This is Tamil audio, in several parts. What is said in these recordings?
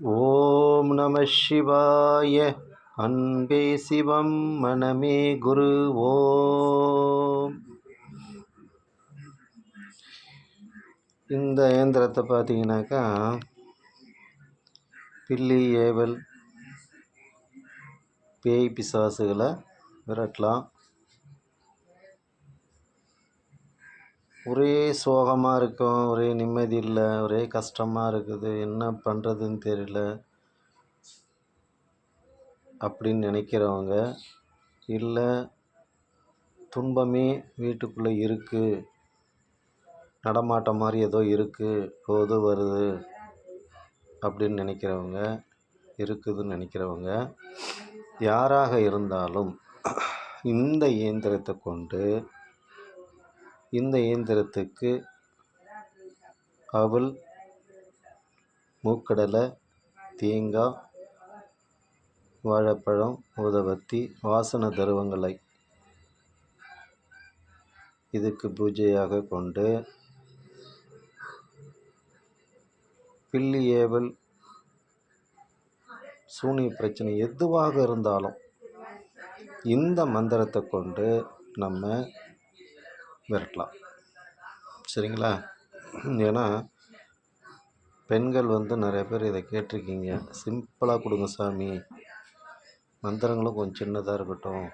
ஓம் நம சிவாய. அன்பே சிவம் மனமே குரு. ஓம். இந்த இயந்திரத்தை பார்த்தீங்கன்னாக்கா பில்லி ஏவல் பேய் பிசாசுகளை விரட்டலாம். ஒரே சோகமாக இருக்கும், ஒரே நிம்மதி இல்லை, ஒரே கஷ்டமாக இருக்குது, என்ன பண்ணுறதுன்னு தெரியல அப்படின்னு நினைக்கிறவங்க, இல்லை துன்பமே வீட்டுக்குள்ளே இருக்குது, நடமாட்டம் மாதிரி ஏதோ இருக்குது, போது வருது அப்படின்னு நினைக்கிறவங்க, இருக்குதுன்னு நினைக்கிறவங்க யாராக இருந்தாலும் இந்த இயந்திரத்தை கொண்டு இந்த இயந்திரத்துக்கு அவல், மூக்கடலை, தேங்காய், வாழைப்பழம், ஊதுபத்தி, வாசன தருவங்களை இதுக்கு பூஜையாக கொண்டு பில்லி ஏவல் சூனிய பிரச்சனை எதுவாக இருந்தாலும் இந்த மந்திரத்தை கொண்டு நம்ம விரட்டலாம். சரிங்களா? ஏன்னா பெண்கள் நிறைய பேர் இதை கேட்டிருக்கீங்க, சிம்பிளாக கொடுங்க சாமி, மந்திரங்களும் கொஞ்சம் சின்னதாக இருக்கட்டும்,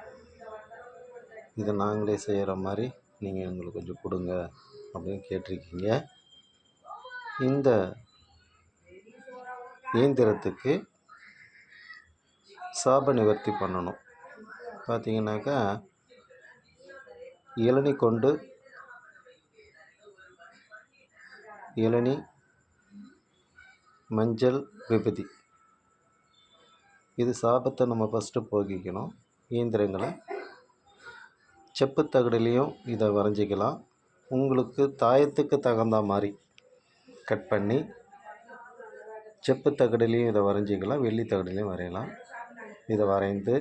இதை நாங்களே செய்கிற மாதிரி நீங்கள் எங்களுக்கு கொஞ்சம் கொடுங்க அப்படின்னு கேட்டிருக்கீங்க. இந்த இயந்திரத்துக்கு சாப நிவர்த்தி பண்ணணும். பார்த்தீங்கன்னாக்கா இளநீ கொண்டு இளநீ, மஞ்சள், விபூதி, இது சாபத்தை நம்ம ஃபஸ்ட்டு போக்கிக்கணும். இயந்திரங்களை செப்பு தகடுலேயும் இதை வரைஞ்சிக்கலாம். உங்களுக்கு தாயத்துக்கு தகுந்த மாதிரி கட் பண்ணி செப்பு தகடுலேயும் இதை வரைஞ்சிக்கலாம், வெள்ளி தகடுலேயும் வரையலாம். இதை வரைந்து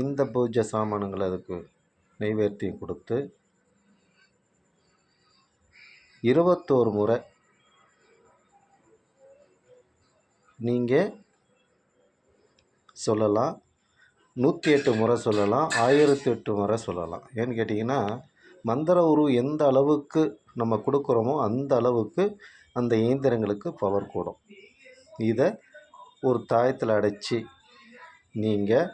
இந்த பூஜை சாமான்களை அதுக்கு நைவேத்தியம் கொடுத்து 21 முறை நீங்கள் சொல்லலாம். 108 முறை சொல்லலாம், 1008 முறை சொல்லலாம். ஏன்னு கேட்டிங்கன்னா மந்திர உரு எந்த அளவுக்கு நம்ம கொடுக்குறோமோ அந்த அளவுக்கு அந்த இயந்திரங்களுக்கு பவர் கூடும். இதை ஒரு தாயத்தில் அடைச்சி நீங்கள்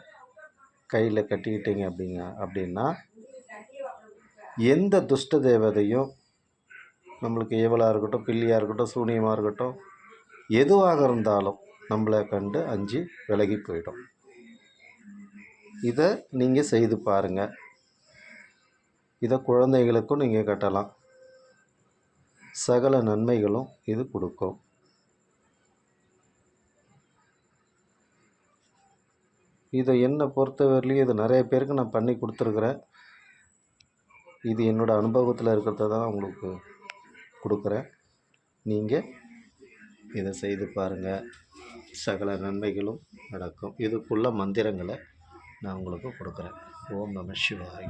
கையில் கட்டிக்கிட்டீங்க அப்படின்னா எந்த துஷ்ட தேவதையும் நம்மளுக்கு ஏவலாக இருக்கட்டும், பில்லியாக இருக்கட்டும், சூனியமாக இருக்கட்டும், எதுவாக இருந்தாலும் நம்மளை கண்டு அஞ்சு விலகி போயிடும். இதை நீங்கள் செய்து பாருங்கள். இதை குழந்தைகளுக்கும் நீங்கள் கட்டலாம். சகல நன்மைகளும் இது கொடுக்கும். இதை என்னை பொறுத்தவரையிலையும் இது நிறைய பேருக்கு நான் பண்ணி கொடுத்துருக்குறேன். இது என்னோடய அனுபவத்தில் இருக்கிறத தான் உங்களுக்கு கொடுக்குறேன். நீங்கள் இதை செய்து பாருங்கள், சகல நன்மைகளும் நடக்கும். இதுக்குள்ள மந்திரங்களை நான் உங்களுக்கு கொடுக்குறேன். ஓம் நம சிவாய.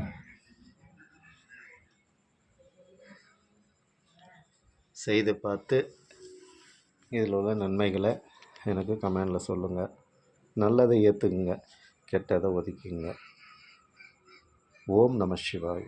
செய்து பார்த்து இதில் உள்ள நன்மைகளை எனக்கு கமெண்டில் சொல்லுங்கள். நல்லதை ஏற்றுக்குங்க, கெட்டதை ஒதுக்குங்க. ஓம் நம சிவாய.